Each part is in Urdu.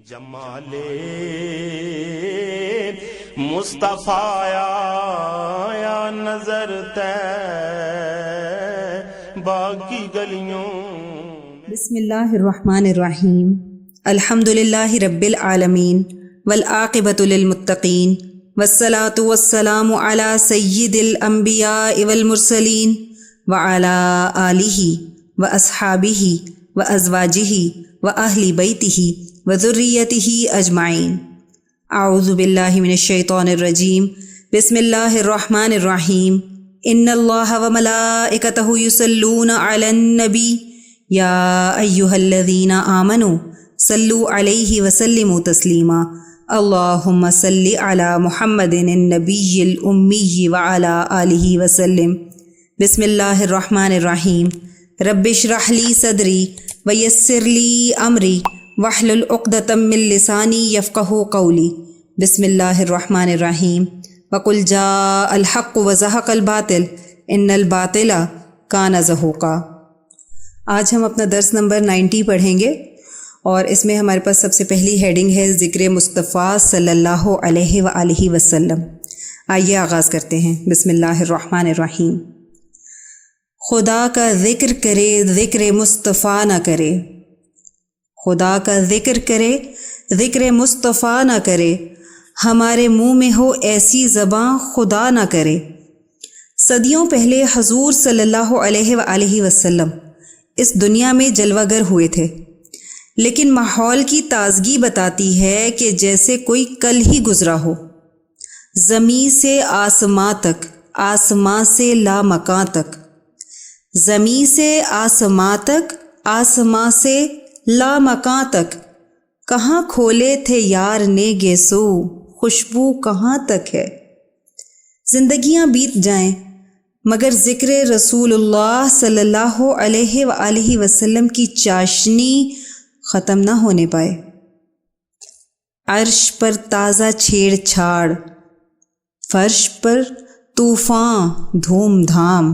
جمال مصطفیٰ یا نظر طیبہ کی گلیوں. بسم اللہ الرحمن الرحیم. الحمد للہ رب العالمین والعاقبۃ للمتقین والصلاة والسلام علی سید الانبیاء والمرسلین وعلی آلہ واصحابہ وازواجہ واہل بیتہ وذریتہ اجمعین. اعوذ باللہ من الشیطان الرجیم. بسم اللہ الرحمن الرحیم. ان اللہ وملائکتہ یصلون علی النبی یا ایہا الذین آمنوا صلوا علیہ وسلموا تسلیما. اللہم صل علی محمد النبی الامی وعلی آلہ وسلم. بسم اللہ الرحمن الرحیم. رب اشرح لی صدری ویسر لی امری واحلل عقدۃ من لسانی یفقہوا قولی. بسم اللہ الرحمن الرحیم. وقل جاء الحق وزہق الباطل ان الباطل کان زہوقا. آج ہم اپنا درس نمبر 90 پڑھیں گے اور اس میں ہمارے پاس سب سے پہلی ہیڈنگ ہے ذکر مصطفیٰ صلی اللہ علیہ وآلہ وسلم. آئیے آغاز کرتے ہیں. بسم اللہ الرحمن الرحیم. خدا کا ذکر کرے ذکر مصطفیٰ نہ کرے. خدا کا ذکر کرے ذکر مصطفیٰ نہ کرے. ہمارے منہ میں ہو ایسی زباں خدا نہ کرے. صدیوں پہلے حضور صلی اللہ علیہ وآلہ وسلم اس دنیا میں جلوہ گر ہوئے تھے، لیکن ماحول کی تازگی بتاتی ہے کہ جیسے کوئی کل ہی گزرا ہو. زمیں سے آسماں تک، آسماں سے لامکاں تک. زمیں سے آسماں تک، آسماں سے لامکاں تک. کہاں کھولے تھے یار نے گیسو، خوشبو کہاں تک ہے. زندگیاں بیت جائیں مگر ذکر رسول اللہ صلی اللہ علیہ وآلہ وسلم کی چاشنی ختم نہ ہونے پائے. عرش پر تازہ چھیڑ چھاڑ، فرش پر طوفان دھوم دھام.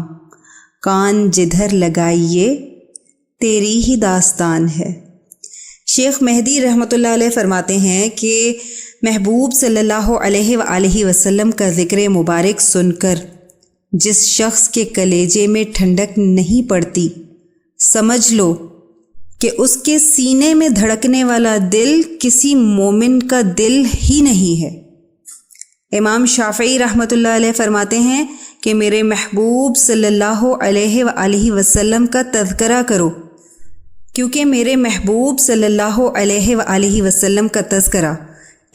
کان جدھر لگائیے تیری ہی داستان ہے. شیخ مہدی رحمۃ اللہ علیہ فرماتے ہیں کہ محبوب صلی اللہ علیہ وآلہ وسلم کا ذکر مبارک سن کر جس شخص کے کلیجے میں ٹھنڈک نہیں پڑتی، سمجھ لو کہ اس کے سینے میں دھڑکنے والا دل کسی مومن کا دل ہی نہیں ہے. امام شافعی رحمۃ اللہ علیہ فرماتے ہیں کہ میرے محبوب صلی اللہ علیہ وآلہ وسلم کا تذکرہ کرو، کیونکہ میرے محبوب صلی اللہ علیہ وآلہ وسلم کا تذکرہ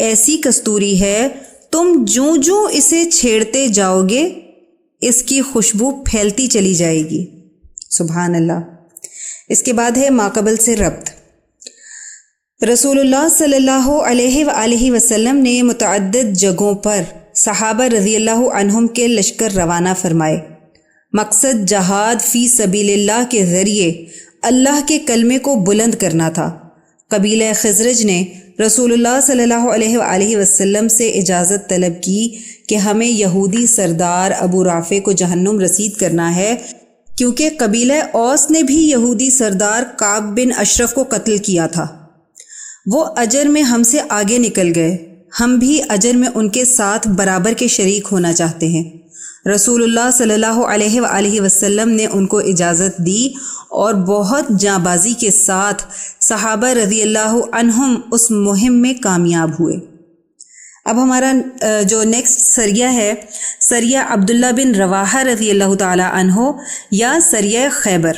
ایسی کستوری ہے، تم جوں جوں اسے چھیڑتے جاؤ گے اس کی خوشبو پھیلتی چلی جائے گی. سبحان اللہ. اس کے بعد ہے ماقبل سے ربط. رسول اللہ صلی اللہ علیہ وآلہ وسلم نے متعدد جگہوں پر صحابہ رضی اللہ عنہم کے لشکر روانہ فرمائے. مقصد جہاد فی سبیل اللہ کے ذریعے اللہ کے کلمے کو بلند کرنا تھا. قبیلہ خزرج نے رسول اللہ صلی اللہ علیہ وآلہ وسلم سے اجازت طلب کی کہ ہمیں یہودی سردار ابو رافع کو جہنم رسید کرنا ہے، کیونکہ قبیلہ اوس نے بھی یہودی سردار کعب بن اشرف کو قتل کیا تھا. وہ اجر میں ہم سے آگے نکل گئے، ہم بھی اجر میں ان کے ساتھ برابر کے شریک ہونا چاہتے ہیں. رسول اللہ صلی اللہ علیہ وآلہ وسلم نے ان کو اجازت دی اور بہت جانبازی کے ساتھ صحابہ رضی اللہ عنہم اس مہم میں کامیاب ہوئے. اب ہمارا جو نیکسٹ سریہ ہے، سریہ عبداللہ بن رواحہ رضی اللہ تعالی عنہ یا سریہ خیبر.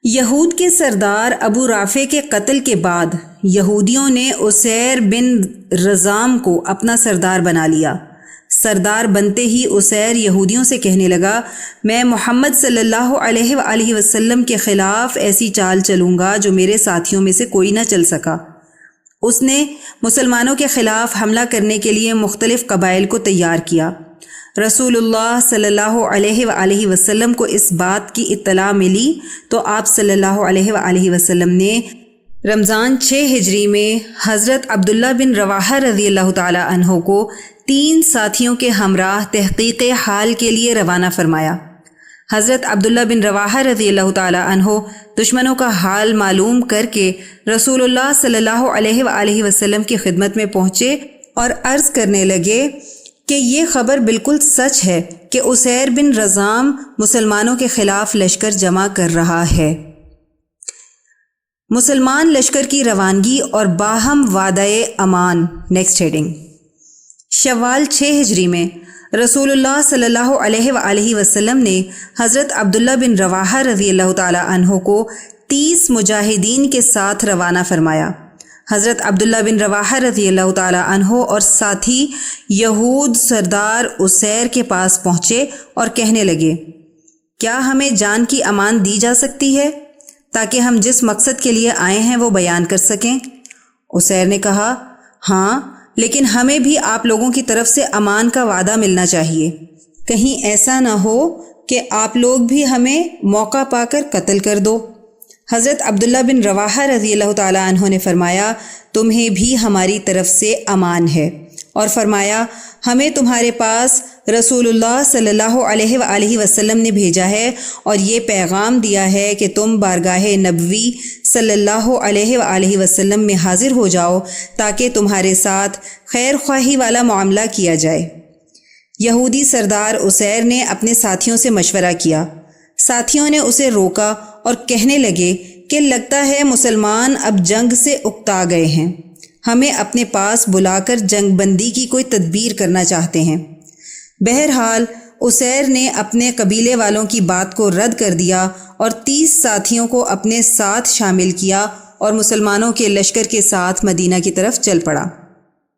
یہود کے سردار ابو رافع کے قتل کے بعد یہودیوں نے اسیر بن رزام کو اپنا سردار بنا لیا. سردار بنتے ہی اسیر یہودیوں سے کہنے لگا، میں محمد صلی اللہ علیہ وآلہ وسلم کے خلاف ایسی چال چلوں گا جو میرے ساتھیوں میں سے کوئی نہ چل سکا. اس نے مسلمانوں کے خلاف حملہ کرنے کے لیے مختلف قبائل کو تیار کیا. رسول اللہ صلی اللہ علیہ وآلہ وسلم کو اس بات کی اطلاع ملی تو آپ صلی اللہ علیہ وآلہ وسلم نے رمضان 6 ہجری میں حضرت عبداللہ بن رواحہ رضی اللہ تعالی عنہ کو 3 ساتھیوں کے ہمراہ تحقیق حال کے لیے روانہ فرمایا. حضرت عبداللہ بن رواحہ رضی اللہ تعالی عنہ دشمنوں کا حال معلوم کر کے رسول اللہ صلی اللہ علیہ وآلہ وسلم کی خدمت میں پہنچے اور عرض کرنے لگے کہ یہ خبر بالکل سچ ہے کہ اسیر بن رزام مسلمانوں کے خلاف لشکر جمع کر رہا ہے۔ مسلمان لشکر کی روانگی اور باہم وعدہ امان۔ Next heading. شوال 6 ہجری میں رسول اللہ صلی اللہ علیہ وآلہ وسلم نے حضرت عبداللہ بن رواحہ رضی اللہ تعالی عنہ کو 30 مجاہدین کے ساتھ روانہ فرمایا۔ حضرت عبداللہ بن رواحہ رضی اللہ تعالی عنہ اور ساتھی یہود سردار اسیر کے پاس پہنچے اور کہنے لگے، کیا ہمیں جان کی امان دی جا سکتی ہے تاکہ ہم جس مقصد کے لیے آئے ہیں وہ بیان کر سکیں؟ اسیر نے کہا، ہاں، لیکن ہمیں بھی آپ لوگوں کی طرف سے امان کا وعدہ ملنا چاہیے، کہیں ایسا نہ ہو کہ آپ لوگ بھی ہمیں موقع پا کر قتل کر دو۔ حضرت عبداللہ بن رواحہ رضی اللہ تعالی عنہ نے فرمایا، تمہیں بھی ہماری طرف سے امان ہے، اور فرمایا، ہمیں تمہارے پاس رسول اللہ صلی اللہ علیہ وآلہ وسلم نے بھیجا ہے اور یہ پیغام دیا ہے کہ تم بارگاہ نبوی صلی اللہ علیہ وآلہ وسلم میں حاضر ہو جاؤ تاکہ تمہارے ساتھ خیر خواہی والا معاملہ کیا جائے۔ یہودی سردار اسیر نے اپنے ساتھیوں سے مشورہ کیا۔ ساتھیوں نے اسے روکا اور کہنے لگے کہ لگتا ہے مسلمان اب جنگ سے اکتا گئے ہیں، ہمیں اپنے پاس بلا کر جنگ بندی کی کوئی تدبیر کرنا چاہتے ہیں۔ بہرحال اسیر نے اپنے قبیلے والوں کی بات کو رد کر دیا اور 30 ساتھیوں کو اپنے ساتھ شامل کیا اور مسلمانوں کے لشکر کے ساتھ مدینہ کی طرف چل پڑا۔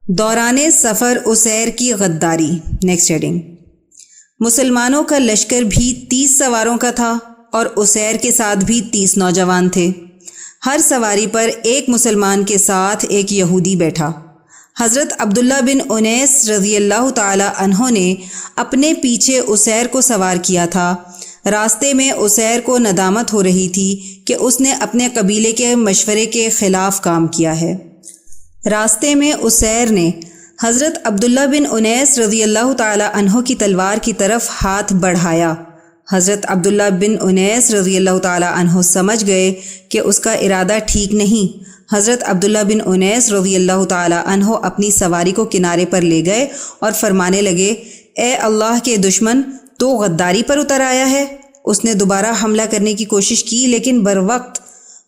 دوران سفر اسیر کی غداری۔ Next heading. مسلمانوں کا لشکر بھی 30 سواروں کا تھا اور اسیر کے ساتھ بھی 30 نوجوان تھے۔ ہر سواری پر ایک مسلمان کے ساتھ ایک یہودی بیٹھا۔ حضرت عبداللہ بن انیس رضی اللہ تعالی عنہ نے اپنے پیچھے اسیر کو سوار کیا تھا۔ راستے میں اسیر کو ندامت ہو رہی تھی کہ اس نے اپنے قبیلے کے مشورے کے خلاف کام کیا ہے۔ راستے میں اسیر نے حضرت عبداللہ بن انیس رضی اللہ تعالی عنہ کی تلوار کی طرف ہاتھ بڑھایا۔ حضرت عبداللہ بن انیس رضی اللہ تعالی عنہ سمجھ گئے کہ اس کا ارادہ ٹھیک نہیں۔ حضرت عبداللہ بن انیس رضی اللہ تعالی عنہ اپنی سواری کو کنارے پر لے گئے اور فرمانے لگے، اے اللہ کے دشمن، تو غداری پر اتر آیا ہے۔ اس نے دوبارہ حملہ کرنے کی کوشش کی لیکن بروقت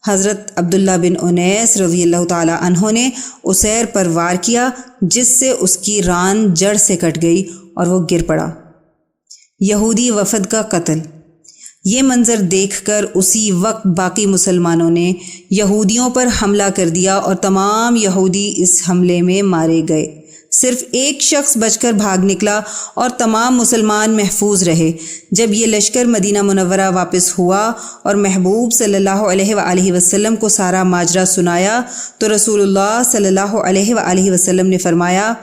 حضرت عبداللہ بن انیس رضی اللہ تعالی عنہ نے اسیر پر وار کیا، جس سے اس کی ران جڑ سے کٹ گئی اور وہ گر پڑا۔ یہودی وفد کا قتل۔ یہ منظر دیکھ کر اسی وقت باقی مسلمانوں نے یہودیوں پر حملہ کر دیا اور تمام یہودی اس حملے میں مارے گئے۔ صرف ایک شخص بچ کر بھاگ نکلا اور تمام مسلمان محفوظ رہے۔ جب یہ لشکر مدینہ منورہ واپس ہوا اور محبوب صلی اللہ علیہ وآلہ وسلم کو سارا ماجرا سنایا تو رسول اللہ صلی اللہ علیہ وآلہ وسلم نے فرمایا،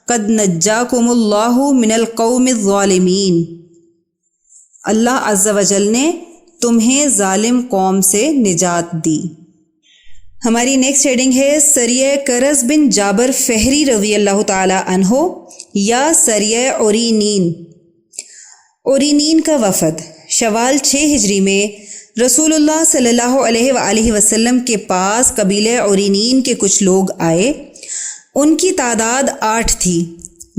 قد نجاکم اللہ من القوم الظالمین، اللہ عز و جل نے تمہیں ظالم قوم سے نجات دی۔ ہماری نیکسٹ ہیڈنگ ہے سریہ کرز بن جابر فہری رضی اللہ تعالی عنہ یا سریہ اورینین۔ اورینین کا وفد۔ شوال 6 ہجری میں رسول اللہ صلی اللہ علیہ وآلہ وسلم کے پاس قبیلہ اورینین کے کچھ لوگ آئے۔ ان کی تعداد 8 تھی۔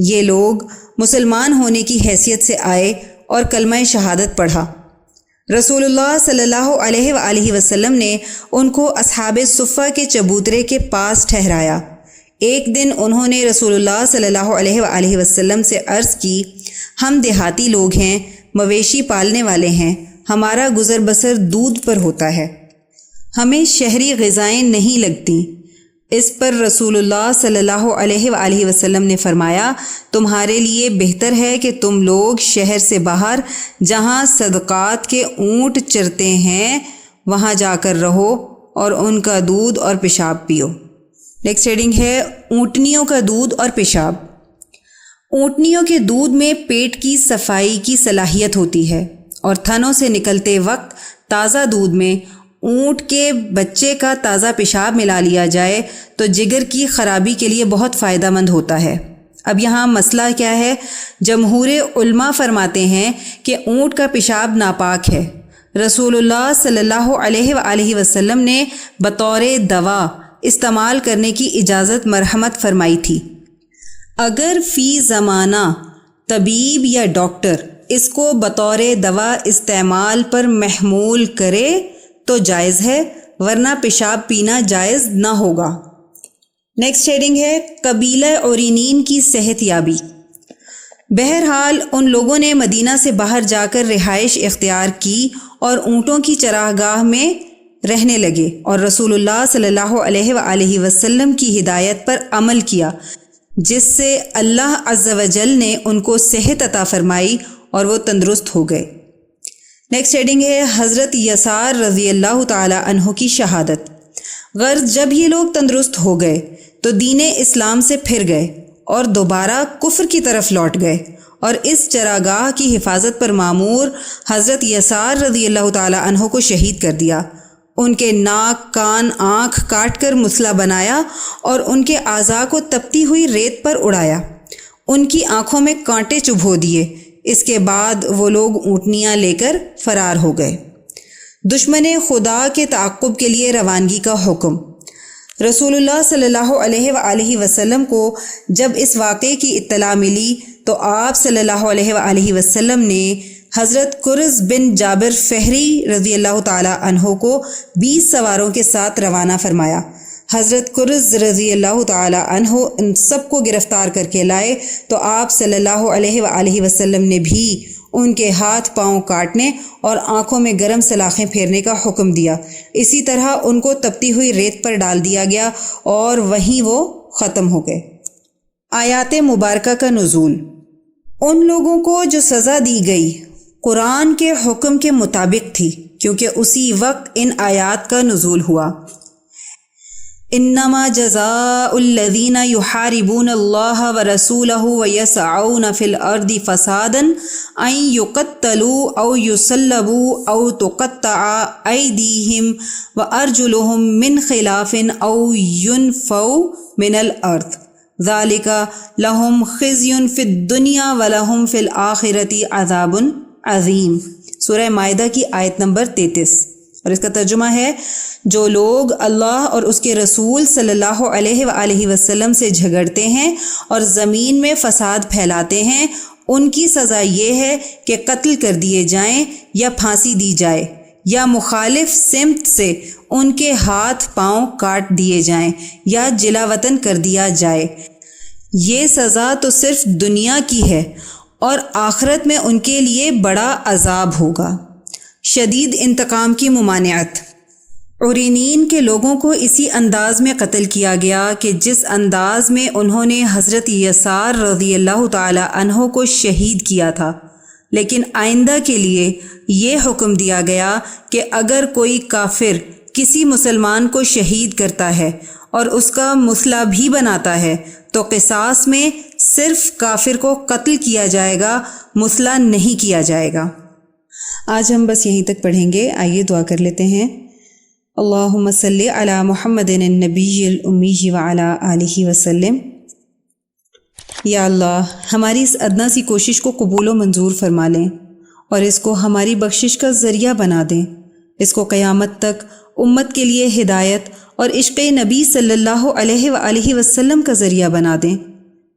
یہ لوگ مسلمان ہونے کی حیثیت سے آئے اور کلمہ شہادت پڑھا۔ رسول اللہ صلی اللہ علیہ وآلہ وسلم نے ان کو اصحاب صفہ کے چبوترے کے پاس ٹھہرایا۔ ایک دن انہوں نے رسول اللہ صلی اللہ علیہ وآلہ وسلم سے عرض کی، ہم دیہاتی لوگ ہیں، مویشی پالنے والے ہیں، ہمارا گزر بسر دودھ پر ہوتا ہے، ہمیں شہری غذائیں نہیں لگتی۔ اس پر رسول اللہ صلی اللہ علیہ وآلہ وسلم نے فرمایا، تمہارے لیے بہتر ہے کہ تم لوگ شہر سے باہر جہاں صدقات کے اونٹ چرتے ہیں وہاں جا کر رہو اور ان کا دودھ اور پیشاب پیو۔ نیکسٹ ہیڈنگ ہے اونٹنیوں کا دودھ اور پیشاب۔ اونٹنیوں کے دودھ میں پیٹ کی صفائی کی صلاحیت ہوتی ہے اور تھنوں سے نکلتے وقت تازہ دودھ میں اونٹ کے بچے کا تازہ پیشاب ملا لیا جائے تو جگر کی خرابی کے لیے بہت فائدہ مند ہوتا ہے۔ اب یہاں مسئلہ کیا ہے؟ جمہور علماء فرماتے ہیں کہ اونٹ کا پیشاب ناپاک ہے۔ رسول اللہ صلی اللہ علیہ وآلہ وسلم نے بطور دوا استعمال کرنے کی اجازت مرحمت فرمائی تھی۔ اگر فی زمانہ طبیب یا ڈاکٹر اس کو بطور دوا استعمال پر محمول کرے تو جائز ہے، ورنہ پیشاب پینا جائز نہ ہوگا۔ نیکسٹ ہیڈنگ ہے قبیلہ عرینین کی صحت یابی۔ بہرحال ان لوگوں نے مدینہ سے باہر جا کر رہائش اختیار کی اور اونٹوں کی چراگاہ میں رہنے لگے اور رسول اللہ صلی اللہ علیہ وآلہ وسلم کی ہدایت پر عمل کیا، جس سے اللہ عز و جل نے ان کو صحت عطا فرمائی اور وہ تندرست ہو گئے۔ نیکسٹ ہیڈنگ ہے حضرت یسار رضی اللہ تعالی عنہ کی شہادت۔ غرض جب یہ لوگ تندرست ہو گئے تو دین اسلام سے پھر گئے اور دوبارہ کفر کی طرف لوٹ گئے، اور اس چراگاہ کی حفاظت پر مامور حضرت یسار رضی اللہ تعالی عنہ کو شہید کر دیا۔ ان کے ناک، کان، آنکھ کاٹ کر مسلح بنایا اور ان کے اعضاء کو تپتی ہوئی ریت پر اڑایا، ان کی آنکھوں میں کانٹے چبھو دیے۔ اس کے بعد وہ لوگ اونٹنیاں لے کر فرار ہو گئے۔ دشمن خدا کے تعاقب کے لیے روانگی کا حکم۔ رسول اللہ صلی اللہ علیہ وآلہ وسلم کو جب اس واقعے کی اطلاع ملی تو آپ صلی اللہ علیہ وآلہ وسلم نے حضرت کرز بن جابر فہری رضی اللہ تعالی عنہ کو 20 سواروں کے ساتھ روانہ فرمایا۔ حضرت کرز رضی اللہ تعالی عنہ ان سب کو گرفتار کر کے لائے تو آپ صلی اللہ علیہ وآلہ وسلم نے بھی ان کے ہاتھ پاؤں کاٹنے اور آنکھوں میں گرم سلاخیں پھیرنے کا حکم دیا۔ اسی طرح ان کو تپتی ہوئی ریت پر ڈال دیا گیا اور وہیں وہ ختم ہو گئے۔ آیات مبارکہ کا نزول۔ ان لوگوں کو جو سزا دی گئی قرآن کے حکم کے مطابق تھی، کیونکہ اسی وقت ان آیات کا نزول ہوا۔ انما جزاء الذین یحاربون اللہ ورسولہ ویسعون فی الارض فسادا ان یقتلوا او یصلبوا او تقطع ایدیہم وارجلہم من خلاف او ینفوا من الارض ذالک لہم خزی فی الدنیا ولہم فی الآخرۃ عذاب عظیم۔ سورہ مائدہ کی آیت نمبر 33، اور اس کا ترجمہ ہے جو لوگ اللہ اور اس کے رسول صلی اللہ علیہ وآلہ وسلم سے جھگڑتے ہیں اور زمین میں فساد پھیلاتے ہیں، ان کی سزا یہ ہے کہ قتل کر دیے جائیں یا پھانسی دی جائے یا مخالف سمت سے ان کے ہاتھ پاؤں کاٹ دیے جائیں یا جلا وطن کر دیا جائے۔ یہ سزا تو صرف دنیا کی ہے اور آخرت میں ان کے لیے بڑا عذاب ہوگا۔ شدید انتقام کی ممانعت۔ عرینین کے لوگوں کو اسی انداز میں قتل کیا گیا کہ جس انداز میں انہوں نے حضرت یسار رضی اللہ تعالی عنہ کو شہید کیا تھا، لیکن آئندہ کے لیے یہ حکم دیا گیا کہ اگر کوئی کافر کسی مسلمان کو شہید کرتا ہے اور اس کا مسلح بھی بناتا ہے تو قصاص میں صرف کافر کو قتل کیا جائے گا، مسلح نہیں کیا جائے گا۔ آج ہم بس یہیں تک پڑھیں گے۔ آئیے دعا کر لیتے ہیں۔ اللہم صلی علی محمد النبی الامی وعلی آلہ وسلم۔ یا اللہ، ہماری اس ادنا سی کوشش کو قبول و منظور فرما لیں اور اس کو ہماری بخشش کا ذریعہ بنا دیں۔ اس کو قیامت تک امت کے لیے ہدایت اور عشق نبی صلی اللہ علیہ وآلہ وسلم کا ذریعہ بنا دیں۔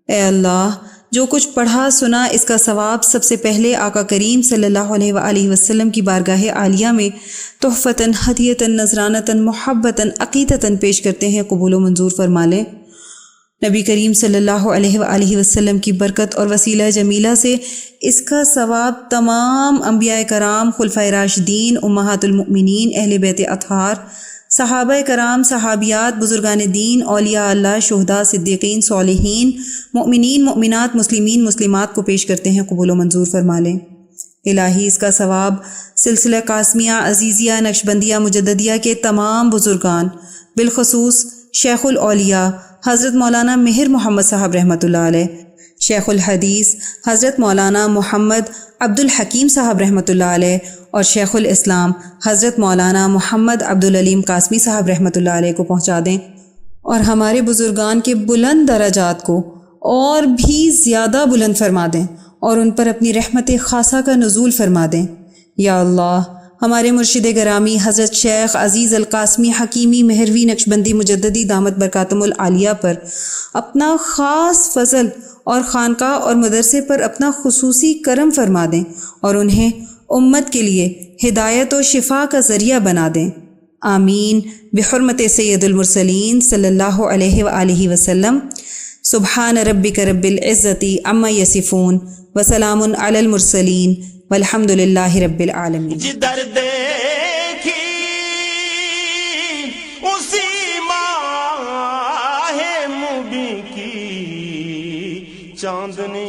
اے اللہ، جو کچھ پڑھا سنا اس کا ثواب سب سے پہلے آقا کریم صلی اللہ علیہ وآلہ وسلم کی بارگاہ عالیہ میں تحفتاً، ہدیتاً، نذرانتاً، محبتاً، عقیدتاً پیش کرتے ہیں، قبول و منظور فرما لیں۔ نبی کریم صلی اللہ علیہ وآلہ وسلم کی برکت اور وسیلہ جمیلہ سے اس کا ثواب تمام انبیاء کرام، خلفائے راشدین، امہات المؤمنین، اہل بیت اطہار، صحابہ کرام، صحابیات، بزرگان دین، اولیاء اللہ، شہداء، صدیقین، صالحین، مؤمنین، مؤمنات، مسلمین، مسلمات کو پیش کرتے ہیں، قبول و منظور فرما لیں۔ الہی اس کا ثواب سلسلہ قاسمیہ، عزیزیہ، نقشبندیہ، مجددیہ کے تمام بزرگان، بالخصوص شیخ الاولیاء حضرت مولانا مہر محمد صاحب رحمۃ اللہ علیہ، شیخ الحدیث حضرت مولانا محمد عبد الحکیم صاحب رحمۃ اللہ علیہ اور شیخ الاسلام حضرت مولانا محمد عبد العلیم قاسمی صاحب رحمۃ اللہ علیہ کو پہنچا دیں، اور ہمارے بزرگان کے بلند درجات کو اور بھی زیادہ بلند فرما دیں اور ان پر اپنی رحمت خاصہ کا نزول فرما دیں۔ یا اللہ ہمارے مرشد گرامی حضرت شیخ عزیز القاسمی حکیمی مہروی نقشبندی مجددی دامت برکاتہم العالیہ پر اپنا خاص فضل اور خانقاہ اور مدرسے پر اپنا خصوصی کرم فرما دیں اور انہیں امت کے لیے ہدایت و شفا کا ذریعہ بنا دیں۔ آمین بحرمت سید المرسلین صلی اللہ علیہ وآلہ وسلم۔ سبحان ربک رب العزت عما یصفون وسلام علی المرسلین والحمد للہ رب العالمین۔ جدھر دیکھی اسی ماہ مبیں کی چاندنی